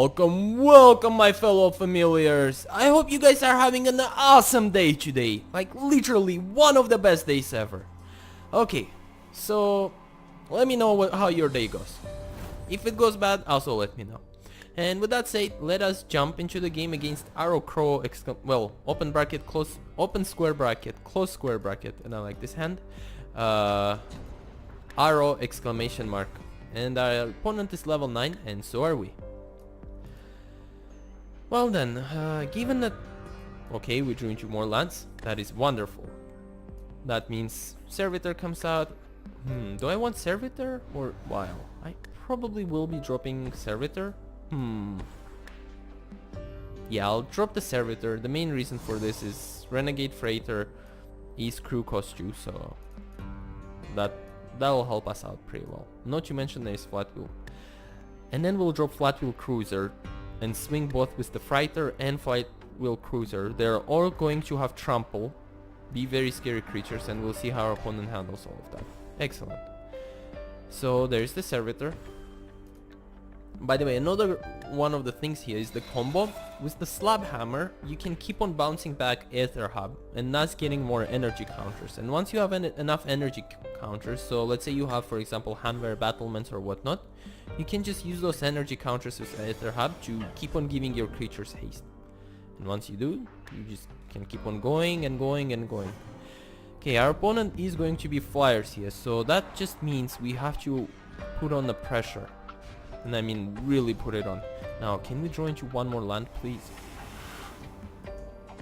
Welcome my fellow familiars. I hope you guys are having an awesome day today. Like literally one of the best days ever. Okay, so let me know how your day goes. If it goes bad, also let me know. And with that said, let us jump into the game against Arrow Crow, open bracket, close, open square bracket, close square bracket, and I like this hand. Arrow exclamation mark. And our opponent is level 9, and so are we. Well then, given that... Okay, we drew into more lands. That is wonderful. That means Servitor comes out. Do I want Servitor or Vial? I probably will be dropping Servitor. Yeah, I'll drop the Servitor. The main reason for this is Renegade Freighter is crew cost 2, so that'll help us out pretty well. Not to mention there is Fleetwheel. And then we'll drop Fleetwheel Cruiser and swing both with the Freighter and Fleetwheel Cruiser. They're all going to have trample, be very scary creatures, and we'll see how our opponent handles all of that. Excellent. So there's the Servitor. By the way, another one of the things here is the combo. With the Slab Hammer, you can keep on bouncing back Aether Hub and thus getting more energy counters. And once you have enough energy counters, so let's say you have, for example, Hanweir Battlements or whatnot, you can just use those energy counters with Aether Hub to keep on giving your creatures haste. And once you do, you just can keep on going and going and going. Okay, our opponent is going to be flyers here, so that just means we have to put on the pressure. And I mean really put it on. Now, can we draw into one more land, please?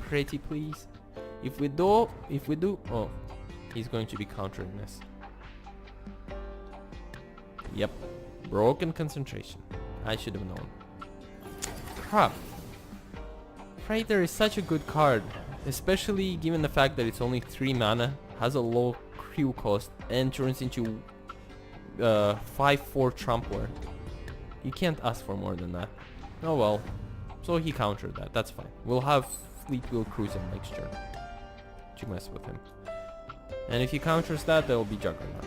Pretty please. If we do, oh, he's going to be countering this. Yep, broken concentration. I should have known. Crap. Freighter is such a good card, especially given the fact that it's only 3 mana, has a low crew cost, and turns into 5/4 Trampler. You can't ask for more than that. Oh well. So he countered that. That's fine. We'll have Fleetwheel Cruiser next turn to mess with him. And if he counters that, there will be Juggernaut.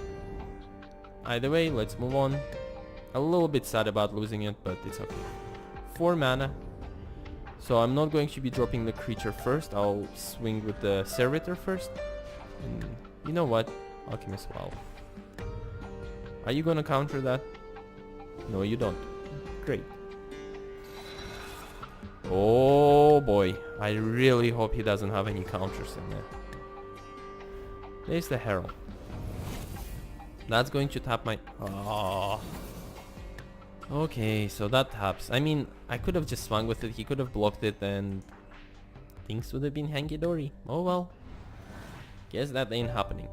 Either way, let's move on. A little bit sad about losing it, but it's okay. 4 mana. So I'm not going to be dropping the creature first. I'll swing with the Servitor first. And you know what? Alchemist, wow. Are you gonna counter that? No, you don't. Great. Oh boy. I really hope he doesn't have any counters in there. There's the Herald. That's going to tap my... Oh. Okay, so that taps. I mean, I could have just swung with it. He could have blocked it and things would have been hanky-dory. Oh well. Guess that ain't happening.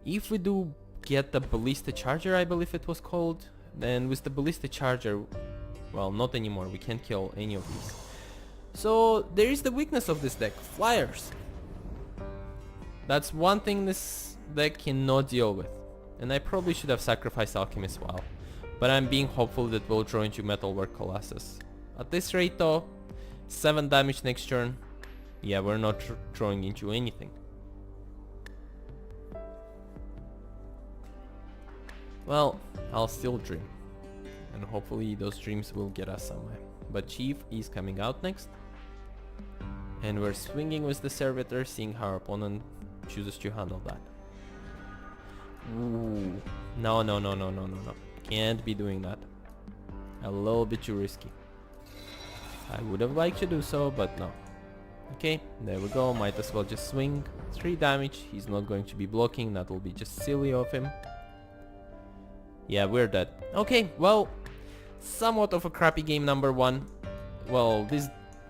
If we do get the Ballista Charger, I believe it was called, then with the Ballista Charger, well, not anymore, we can't kill any of these. So there is the weakness of this deck, flyers. That's one thing this deck cannot deal with. And I probably should have sacrificed Alchemist Vial, but I'm being hopeful that we'll draw into Metalwork Colossus. At this rate though, 7 damage next turn, yeah, we're not drawing into anything. Well, I'll still dream. And hopefully those dreams will get us somewhere. But Chief is coming out next. And we're swinging with the Servitor, seeing how our opponent chooses to handle that. Ooh. No. Can't be doing that. A little bit too risky. I would have liked to do so, but no. Okay, there we go. Might as well just swing. 3 damage. He's not going to be blocking. That will be just silly of him. Yeah, we're dead. Okay, well, somewhat of a crappy game number 1. Well,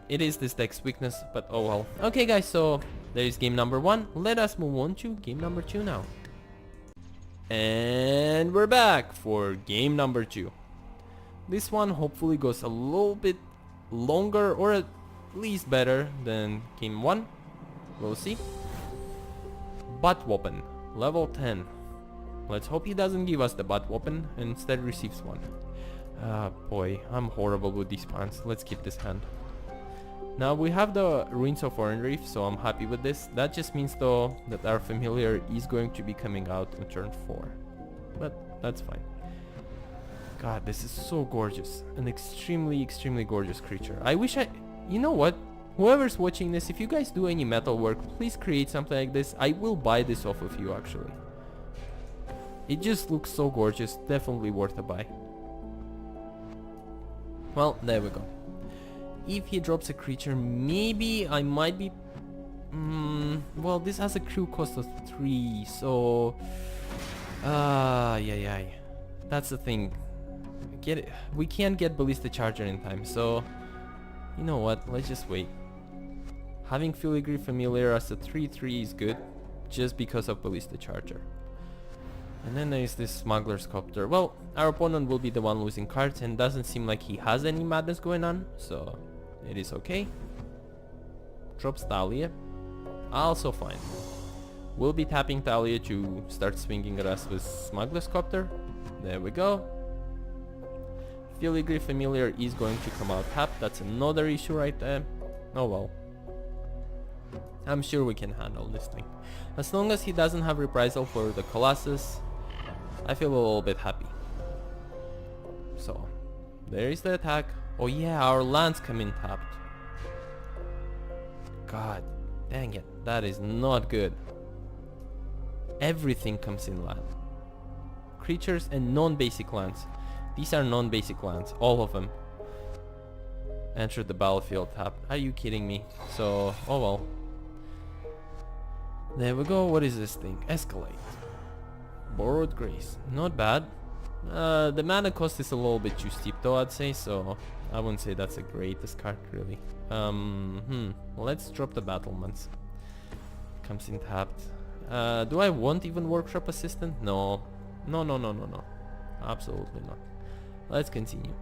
it is this deck's weakness, but oh well. Okay guys, so there is game number 1. Let us move on to game number 2 now. And we're back for game number 2. This one hopefully goes a little bit longer or at least better than game 1. We'll see. Butt Weapon, level 10. Let's hope he doesn't give us the butt weapon and instead receives one. Ah boy, I'm horrible with these pawns. Let's keep this hand. Now we have the Ruins of Oran-Rief, so I'm happy with this. That just means though that our familiar is going to be coming out in turn 4. But that's fine. God, this is so gorgeous. An extremely, extremely gorgeous creature. I wish I... You know what? Whoever's watching this, if you guys do any metalwork, please create something like this. I will buy this off of you, actually. It just looks so gorgeous. Definitely worth a buy. Well, there we go. If he drops a creature, maybe I might be... well, this has a crew cost of 3, so... yeah. That's the thing. We can't get Ballista Charger in time, so... You know what, let's just wait. Having Filigree Familiar as a 3/3 is good, just because of Ballista Charger. And then there is this Smuggler's Copter. Well, our opponent will be the one losing cards, and doesn't seem like he has any madness going on, so it is okay. Drops Thalia. Also fine. We'll be tapping Thalia to start swinging at us with Smuggler's Copter. There we go. Filigree Familiar is going to come out tapped. That's another issue right there. Oh well. I'm sure we can handle this thing. As long as he doesn't have reprisal for the Colossus, I feel a little bit happy. So, there is the attack. Oh yeah, our lands come in tapped. God dang it, that is not good. Everything comes in land. Creatures and non-basic lands. These are non-basic lands, all of them. Enter the battlefield tab. Are you kidding me? So, oh well. There we go. What is this thing? Escalate. Borrowed Grace. Not bad. The mana cost is a little bit too steep though, I'd say, so I wouldn't say that's the greatest card really. Let's drop the Battlements. Comes in tapped. Do I want even Workshop Assistant? No. No. Absolutely not. Let's continue.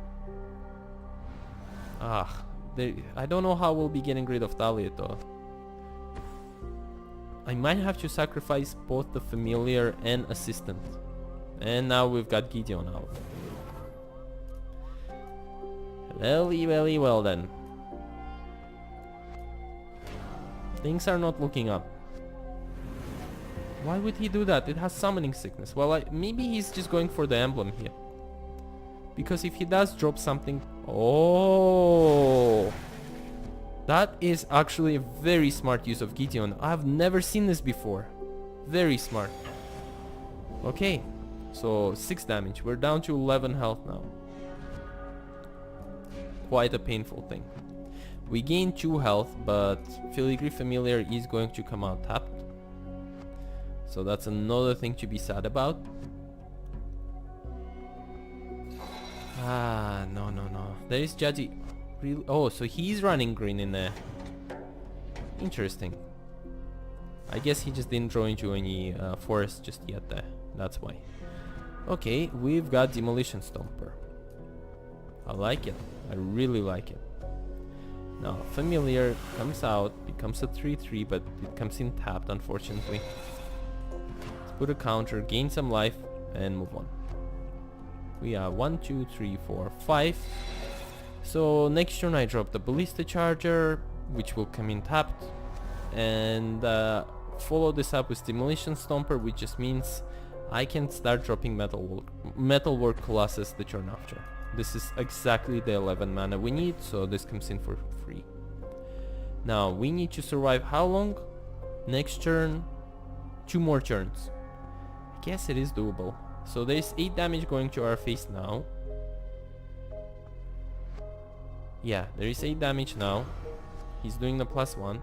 I don't know how we'll be getting rid of Thalia though. I might have to sacrifice both the Familiar and Assistant. And now we've got Gideon out. Well then. Things are not looking up. Why would he do that? It has Summoning Sickness. Well, maybe he's just going for the emblem here. Because if he does drop something... Oh! That is actually a very smart use of Gideon. I've never seen this before. Very smart. Okay. So 6 damage. We're down to 11 health now. Quite a painful thing. We gain 2 health, but Filigree Familiar is going to come out tapped. So that's another thing to be sad about. No. There is Judgy. Really? Oh, so he's running green in there. Interesting. I guess he just didn't draw into any forest just yet there. That's why. Okay, we've got Demolition Stomper. I like it. I really like it. Now, Familiar comes out, becomes a 3/3, but it comes in tapped, unfortunately. Let's put a counter, gain some life, and move on. We are 1, 2, 3, 4, 5. So next turn I drop the Ballista Charger, which will come in tapped, and follow this up with Demolition Stomper, which just means I can start dropping Metalwork Colossus the turn after. This is exactly the 11 mana we need, so this comes in for free. Now we need to survive how long? Next turn, 2 more turns. I guess it is doable. So there's 8 damage going to our face now. Yeah, there is 8 damage now. He's doing the +1.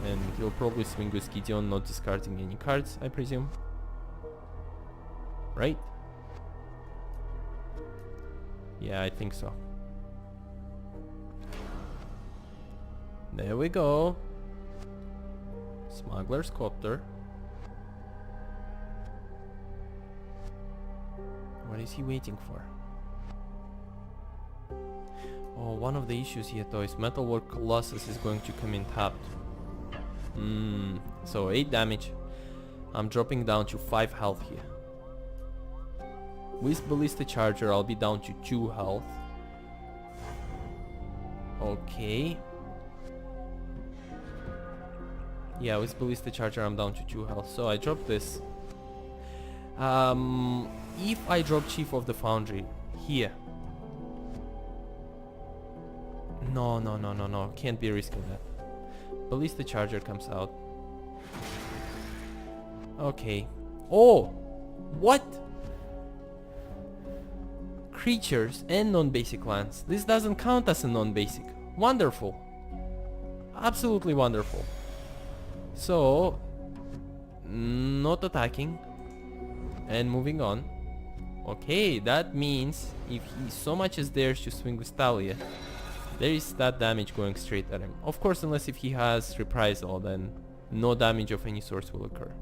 And he'll probably swing with Gideon, not discarding any cards, I presume. Right? Yeah, I think so. There we go. Smuggler's Copter. What is he waiting for? Oh, one of the issues here though is Metalwork Colossus is going to come in tapped. So 8 damage. I'm dropping down to 5 health here. With Ballista Charger I'll be down to 2 health. Okay. Yeah, with Ballista Charger I'm down to 2 health. So I drop this. If I drop Chief of the Foundry, Here. No, no, no, no, no. Can't be risking that. Ballista Charger comes out. Okay. Oh! What? Creatures and non-basic lands. This doesn't count as a non-basic. Wonderful. Absolutely wonderful. So, not attacking. And moving on. Okay, that means if he so much as dares to swing with Thalia, there is that damage going straight at him. Of course, unless if he has Reprisal, then no damage of any sort will occur.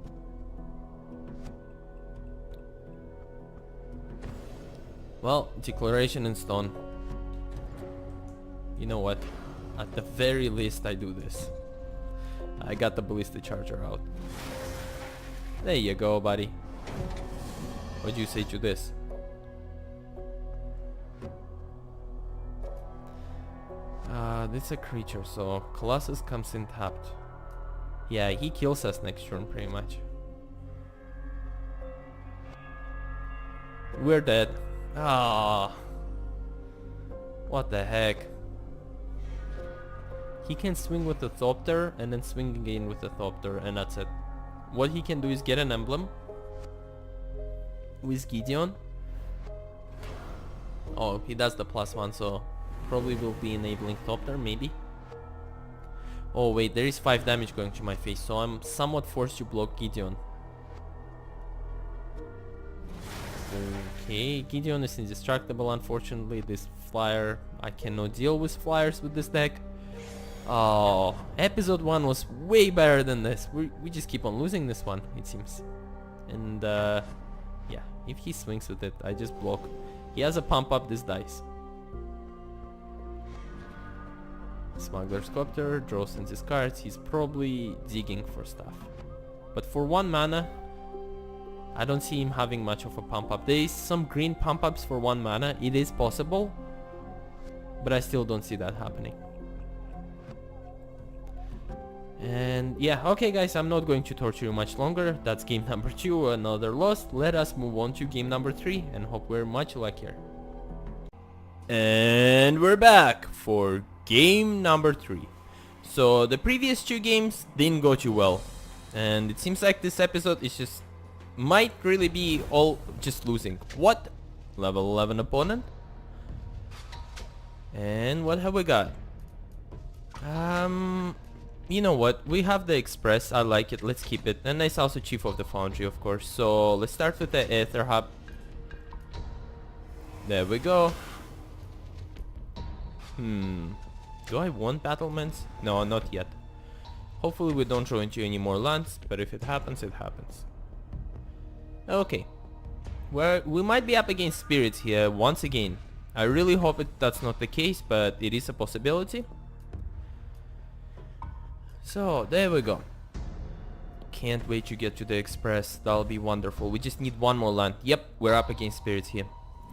Well, Declaration in Stone. You know what? At the very least I do this. I got the Ballista Charger out. There you go, buddy. What'd you say to this? This is a creature, so Colossus comes in tapped. Yeah, he kills us next turn pretty much. We're dead. Ah, what the heck? He can swing with the Thopter and then swing again with the Thopter, and that's it. What he can do is get an emblem with Gideon. Oh, he does the +1, so probably will be enabling Thopter, maybe. Oh wait, there is 5 damage going to my face, so I'm somewhat forced to block Gideon. Okay, Gideon is indestructible. Unfortunately, this flyer, I cannot deal with flyers with this deck. Oh, episode 1 was way better than this. We just keep on losing this one, it seems. And yeah, if he swings with it, I just block. He has a pump up, this dice. Smuggler's Copter, draws and discards. He's probably digging for stuff. But for 1 mana, I don't see him having much of a pump up. There is some green pump ups for 1 mana. It is possible, but I still don't see that happening. And yeah, okay guys, I'm not going to torture you much longer. That's game number 2, another loss. Let us move on to game number 3 and hope we're much luckier. And we're back for game number 3. So the previous 2 games didn't go too well, and it seems like this episode is just might really be all just losing. What? Level 11 opponent? And what have we got? You know what? We have the Express. I like it. Let's keep it. And it's also Chief of the Foundry, of course. So let's start with the Aether Hub. There we go. Do I want Battlements? No, not yet. Hopefully we don't draw into any more lands, but if it happens, it happens. Okay. We might be up against Spirits here once again. I really hope that's not the case, but it is a possibility. So, there we go. Can't wait to get to the Express. That'll be wonderful. We just need 1 more land. Yep, we're up against Spirits here.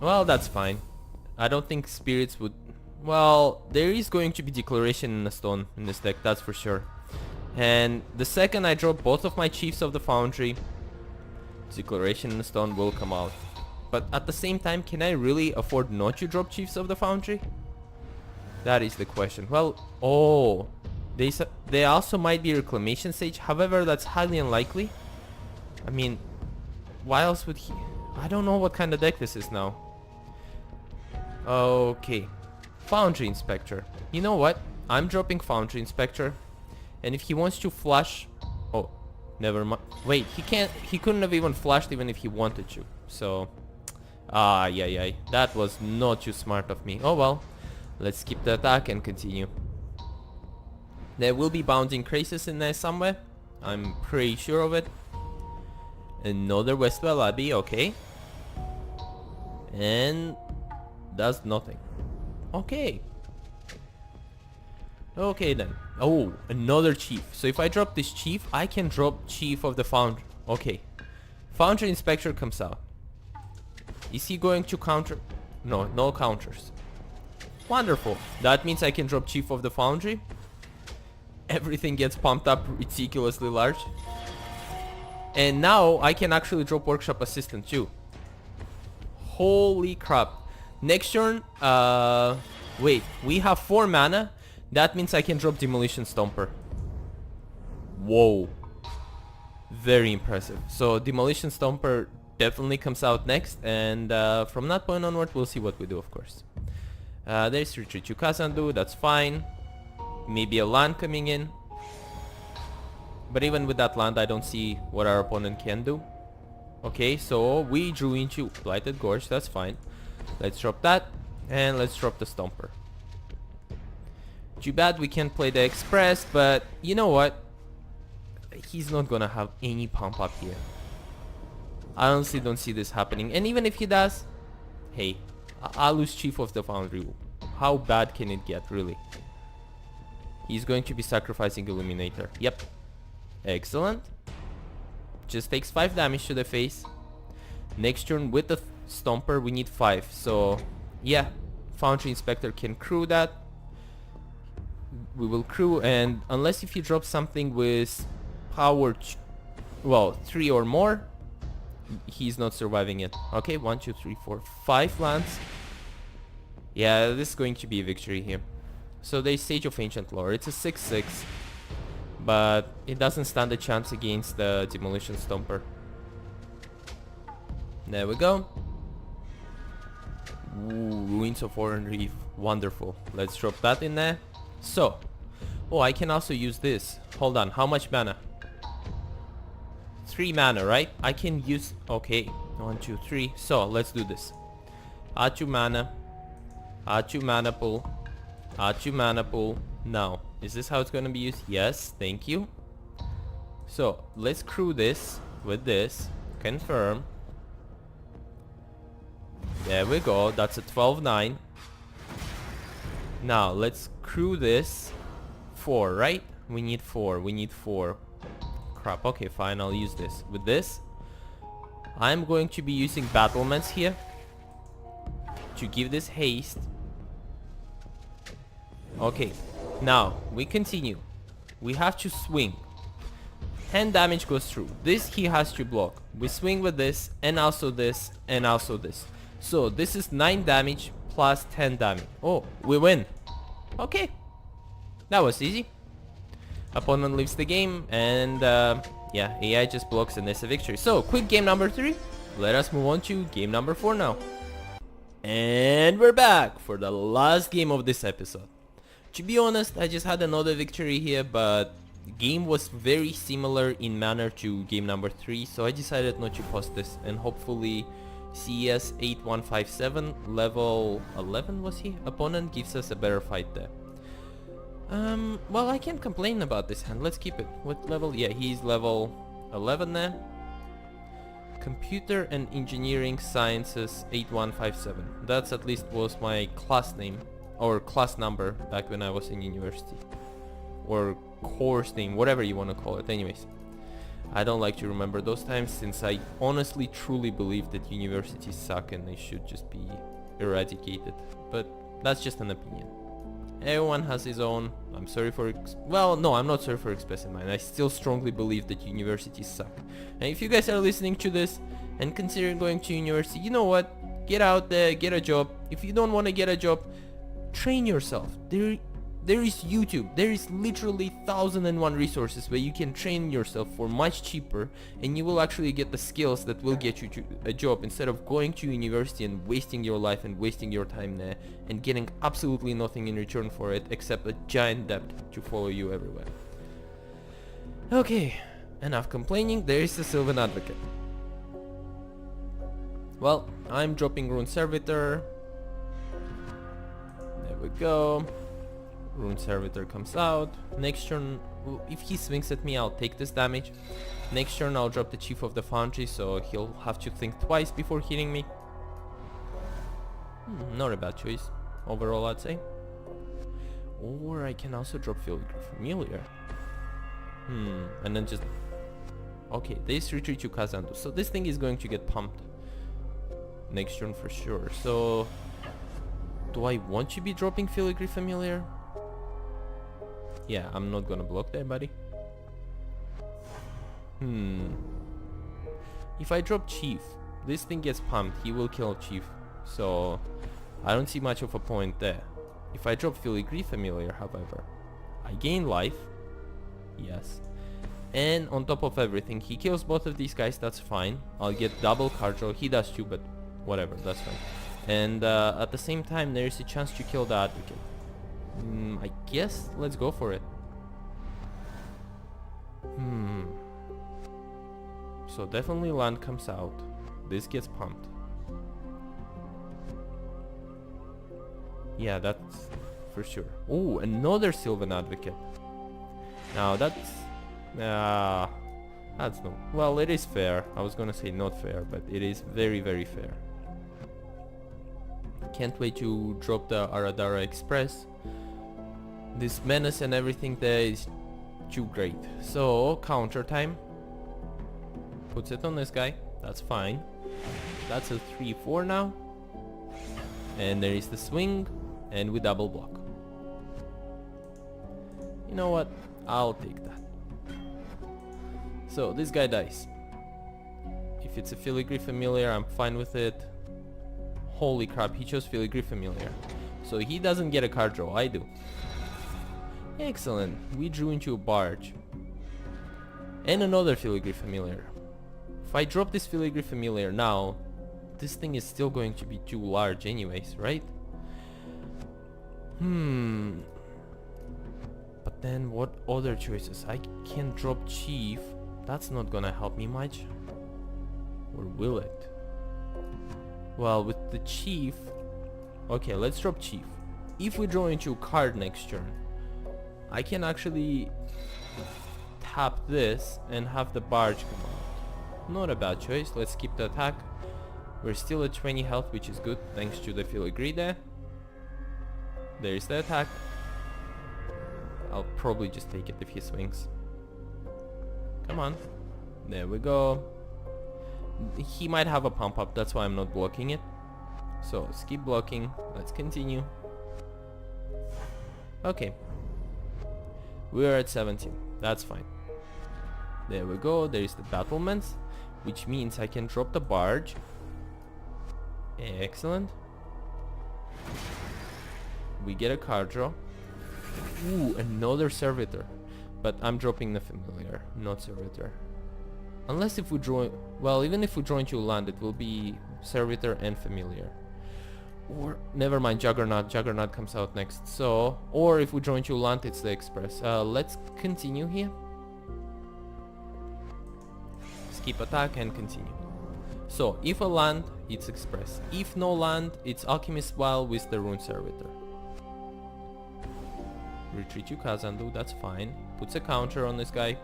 Well, that's fine. I don't think Spirits would... Well, there is going to be Declaration in the Stone in this deck, that's for sure. And the second I drop both of my Chiefs of the Foundry, Declaration in the Stone will come out. But at the same time, can I really afford not to drop Chiefs of the Foundry? That is the question. Well, oh... They also might be Reclamation Sage, however that's highly unlikely. I mean, why else would he... I don't know what kind of deck this is now. Okay. Foundry Inspector. You know what? I'm dropping Foundry Inspector. And if he wants to flush... Oh, never mind. Wait, he couldn't have even flushed even if he wanted to. So... yeah. That was not too smart of me. Oh well. Let's skip the attack and continue. There will be Bounding Crisis in there somewhere. I'm pretty sure of it. Another Westvale Abbey, okay. And does nothing. Okay. Okay then. Oh, another Chief. So if I drop this Chief, I can drop Chief of the Foundry. Okay. Foundry Inspector comes out. Is he going to counter? No, no counters. Wonderful. That means I can drop Chief of the Foundry. Everything gets pumped up ridiculously large. And now I can actually drop Workshop Assistant too. Holy crap. Next turn, wait, we have 4 mana. That means I can drop Demolition Stomper. Whoa. Very impressive. So Demolition Stomper definitely comes out next, and from that point onward we'll see what we do, of course. There's Retreat to Kazandu, that's fine. Maybe a land coming in. But even with that land I don't see what our opponent can do. Okay, so we drew into Blighted Gorge, that's fine. Let's drop that, and let's drop the Stomper. Too bad we can't play the Express, but you know what? He's not gonna have any pump up here. I honestly don't see this happening, and even if he does, hey, I'll lose Chief of the Foundry. How bad can it get, really? He's going to be sacrificing Illuminator. Yep. Excellent. Just takes 5 damage to the face. Next turn with the Stomper we need 5. So yeah, Foundry Inspector can crew that. We will crew, and unless if you drop something with power, well, 3 or more, he's not surviving it. Okay, 1, 2, 3, 4, 5 lands. Yeah, this is going to be a victory here. So there's Sage of Ancient Lore. It's a 6/6, but it doesn't stand a chance against the Demolition Stomper. There we go. Ooh, Ruins of Oran-Rief. Wonderful. Let's drop that in there. So, oh, I can also use this. Hold on, how much mana? 3 mana, right? I can use... Okay, 1, 2, 3. So, let's do this. Add 2 mana. Add 2 mana pool. Add 2 mana pool. Now, is this how it's gonna be used? Yes, thank you. So, let's crew this with this. Confirm. There we go. That's a 12-9. Now, let's crew this. 4, right? We need 4. We need 4. Crap. Okay, fine. I'll use this. With this, I'm going to be using Battlements here to give this haste. Okay. Now, we continue. We have to swing. 10 damage goes through. This he has to block. We swing with this, and also this, and also this. So, this is 9 damage plus 10 damage. Oh, we win. Okay. That was easy. Opponent leaves the game, and yeah, AI just blocks, and there's a victory. So, quick game number 3. Let us move on to game number 4 now. And we're back for the last game of this episode. To be honest, I just had another victory here, but the game was very similar in manner to game number 3, so I decided not to post this, and hopefully CES 8157 level 11 was he? Opponent gives us a better fight there. Well, I can't complain about this hand. Let's keep it. What level? Yeah, he's level 11 there. Computer and Engineering Sciences 8157. That's at least was my class name or class number back when I was in university, or course name, whatever you want to call it. Anyways, I don't like to remember those times, since I honestly truly believe that universities suck and they should just be eradicated. But that's just an opinion. Everyone has his own. I'm sorry for well, no, I'm not sorry for expressing mine. I still strongly believe that universities suck. And if you guys are listening to this and considering going to university, you know what? Get out there, get a job. If you don't want to get a job, train yourself. There is YouTube. There is literally 1001 resources where you can train yourself for much cheaper, and you will actually get the skills that will get you to a job, instead of going to university and wasting your life and wasting your time there and getting absolutely nothing in return for it except a giant debt to follow you everywhere. Okay, enough complaining. There is the Sylvan Advocate. Well, I'm dropping Runed Servitor. There we go. Runed Servitor comes out. Next turn, if he swings at me, I'll take this damage. Next turn, I'll drop the Chief of the Foundry, so he'll have to think twice before hitting me. Not a bad choice, overall, I'd say. Or I can also drop Filigree Familiar. And then just... Okay, there's Retreat to Kazandu, so this thing is going to get pumped next turn for sure. So, do I want to be dropping Filigree Familiar? Yeah, I'm not gonna block there, buddy. If I drop Chief, this thing gets pumped. He will kill Chief. So, I don't see much of a point there. If I drop Filigree Familiar, however, I gain life. Yes. And on top of everything, he kills both of these guys, that's fine. I'll get double card draw. He does too, but whatever, that's fine. And at the same time, there is a chance to kill the Advocate. I guess let's go for it. So definitely land comes out. This gets pumped. Yeah, that's for sure. Oh, another Sylvan Advocate. Now that's no. Well, it is fair. I was gonna say not fair, but it is very, very fair. Can't wait to drop the Aradare Express. This menace and everything there is too great. So counter time. Puts it on this guy. That's fine. That's a 3-4 now. And there is the swing. And we double block. You know what? I'll take that. So this guy dies. If it's a Filigree Familiar, I'm fine with it. Holy crap, he chose Filigree Familiar. So he doesn't get a card draw, I do. Excellent. We drew into a Barge. And another Filigree Familiar. If I drop this Filigree Familiar now, this thing is still going to be too large anyways, right? But then what other choices? I can drop Chief. That's not gonna help me much. Or will it? Well, with the Chief... Okay, let's drop Chief. If we draw into a card next turn, I can actually tap this and have the Barge come out. Not a bad choice. Let's keep the attack. We're still at 20 health, which is good, thanks to the Filigree there. There's the attack. I'll probably just take it if he swings. Come on. There we go. He might have a pump up, that's why I'm not blocking it. So let's keep blocking. Let's continue. Okay. We're at 17. That's fine. There we go. There's the Battlements, which means I can drop the Barge. Excellent. We get a card draw. Ooh, another Servitor. But I'm dropping the Familiar, not Servitor. Unless if we draw... Well, even if we draw into land, it will be Servitor and Familiar. Or... Never mind, Juggernaut. Juggernaut comes out next. So... Or if we draw into land, it's the Express. Let's continue here. Skip attack and continue. So, if a land, it's Express. If no land, it's Alchemist Vial with the Runed Servitor. Retreat to Kazandu, that's fine. Puts a counter on this guy.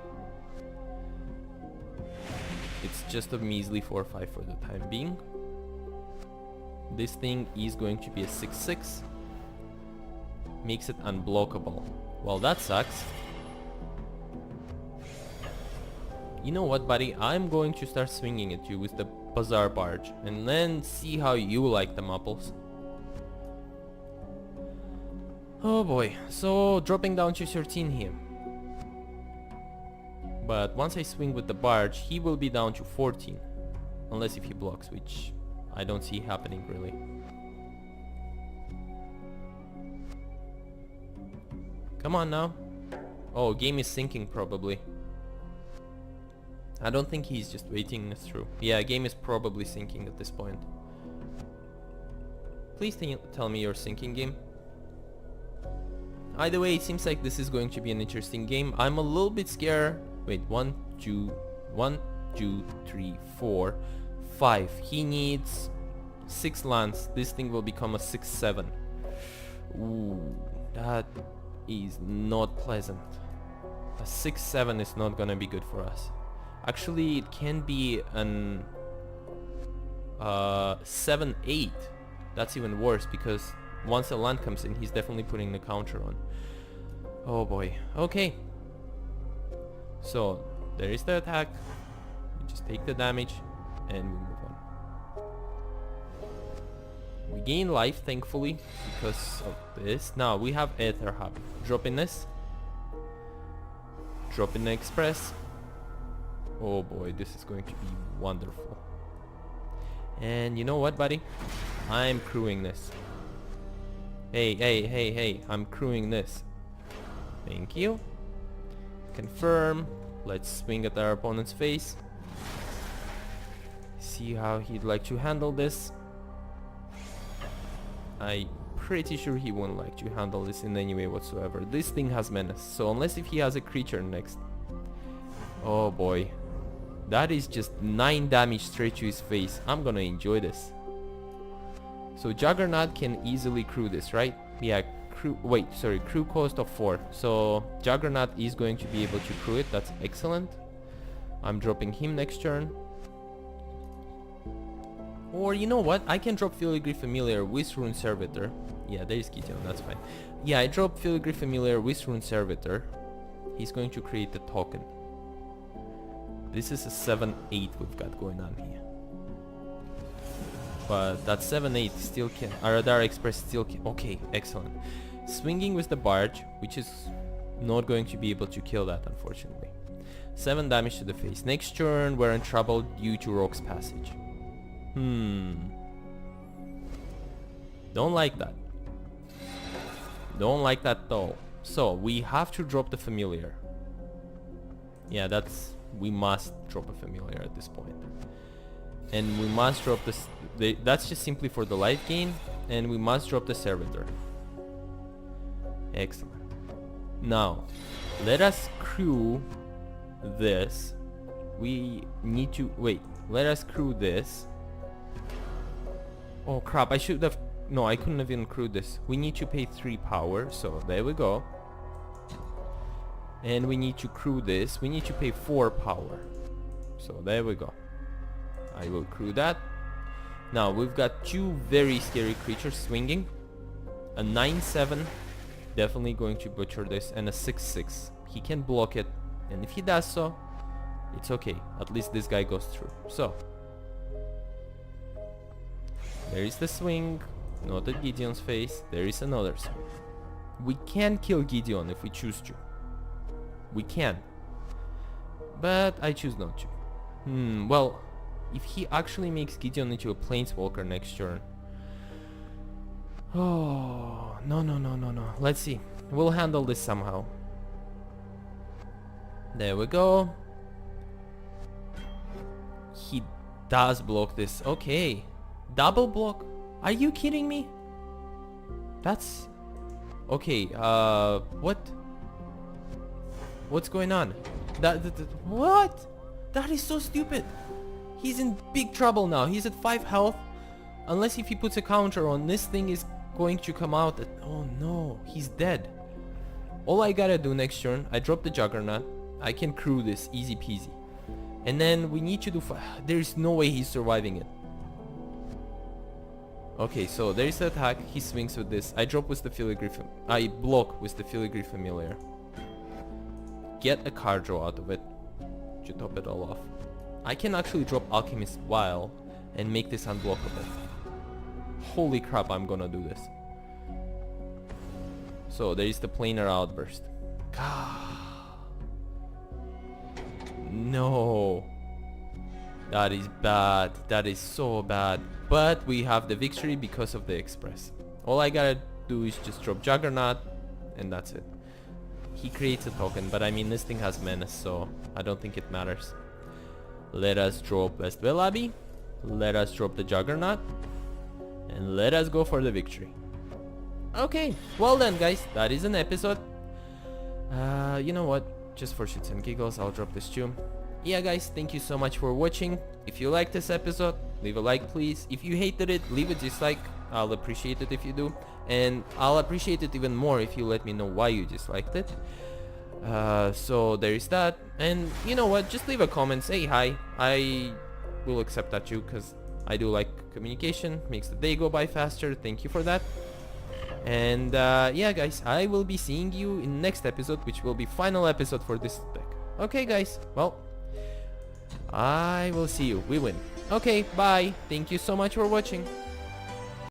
It's just a measly 4-5 for the time being. This thing is going to be a 6-6. Makes it unblockable. Well, that sucks. You know what, buddy? I'm going to start swinging at you with the Bazaar Barge. And then see how you like them apples. Oh boy, so dropping down to 13 here. But once I swing with the Barge, he will be down to 14. Unless if he blocks, which I don't see happening really. Come on now. Oh, game is sinking probably. I don't think he's just waiting us through. Yeah, game is probably sinking at this point. Please tell me you're sinking, game. Either way, it seems like this is going to be an interesting game. I'm a little bit scared. Wait, 1, 2, 3, 4, 5. He needs 6 lands. This thing will become a 6-7. Ooh, that is not pleasant. A 6-7 is not gonna be good for us. Actually, it can be an 7-8. That's even worse because once a land comes in, he's definitely putting the counter on. Oh boy. Okay. So, there is the attack. We just take the damage and we move on. We gain life, thankfully, because of this. Now, we have Aether Hub. Dropping this. Dropping the Express. Oh boy, this is going to be wonderful. And you know what, buddy? I'm crewing this. Hey, I'm crewing this. Thank you. Confirm. Let's swing at our opponent's face. See how he'd like to handle this. I'm pretty sure he won't like to handle this in any way whatsoever. This thing has menace, so unless if he has a creature next. Oh boy. That is just 9 damage straight to his face. I'm gonna enjoy this. So Juggernaut can easily crew this, right? Yeah, crew cost of 4. So Juggernaut is going to be able to crew it. That's excellent. I'm dropping him next turn. Or you know what? I can drop Filigree Familiar with Runed Servitor. Yeah, there's Gideon, that's fine. Yeah, I drop Filigree Familiar with Runed Servitor. He's going to create a token. This is a 7-8 we've got going on here. But that 7-8 still can... Aradare Express still can... Okay, excellent. Swinging with the Barge, which is not going to be able to kill that, unfortunately. 7 damage to the face. Next turn, we're in trouble due to Rock's Passage. Don't like that. Don't like that at all. So, we have to drop the Familiar. Yeah, that's... We must drop a Familiar at this point. And we must drop this... that's just simply for the life gain. And we must drop the Servitor. Excellent. Now, let us crew this. We need to... Wait, let us crew this. Oh crap, I should have... No, I couldn't have even crewed this. We need to pay 3 power, so there we go. And we need to crew this. We need to pay 4 power. So there we go. I will crew that. Now, we've got 2 very scary creatures swinging. A 9-7. Definitely going to butcher this. And a 6-6. He can block it. And if he does so, it's okay. At least this guy goes through. So, there is the swing. Not at Gideon's face. There is another swing. We can kill Gideon if we choose to. We can. But I choose not to. Well, if he actually makes Gideon into a Planeswalker next turn. Oh, no. Let's see. We'll handle this somehow. There we go. He does block this. Okay. Double block? Are you kidding me? That's... Okay, what? What's going on? What? That is so stupid. He's in big trouble now. He's at 5 health. Unless if he puts a counter on, this thing is going to come out at... Oh no, he's dead. All I gotta do next turn, I drop the Juggernaut. I can crew this, easy peasy. And then we need to do... There's no way he's surviving it. Okay, so there's the attack. He swings with this. I drop with the Filigree... I block with the Filigree Familiar. Get a card draw out of it to top it all off. I can actually drop Alchemist Vial and make this unblockable. Holy crap, I'm gonna do this. So there is the Planar Outburst. No. That is bad. That is so bad. But we have the victory because of the Express. All I gotta do is just drop Juggernaut and that's it. He creates a token, but I mean this thing has menace, so I don't think it matters. Let us drop Westvale Abbey. Let us drop the Juggernaut. And let us go for the victory. Okay, well then guys, that is an episode. You know what? Just for shits and giggles, I'll drop this too. Yeah guys, thank you so much for watching. If you liked this episode, leave a like please. If you hated it, leave a dislike. I'll appreciate it if you do. And I'll appreciate it even more if you let me know why you disliked it. So there is that. And you know what, just leave a comment, say hi. I will accept that too, because I do like communication, makes the day go by faster. Thank you for that. And yeah guys, I will be seeing you in next episode, which will be final episode for this deck. Okay guys, well, I will see you. We win. Okay, bye. Thank you so much for watching.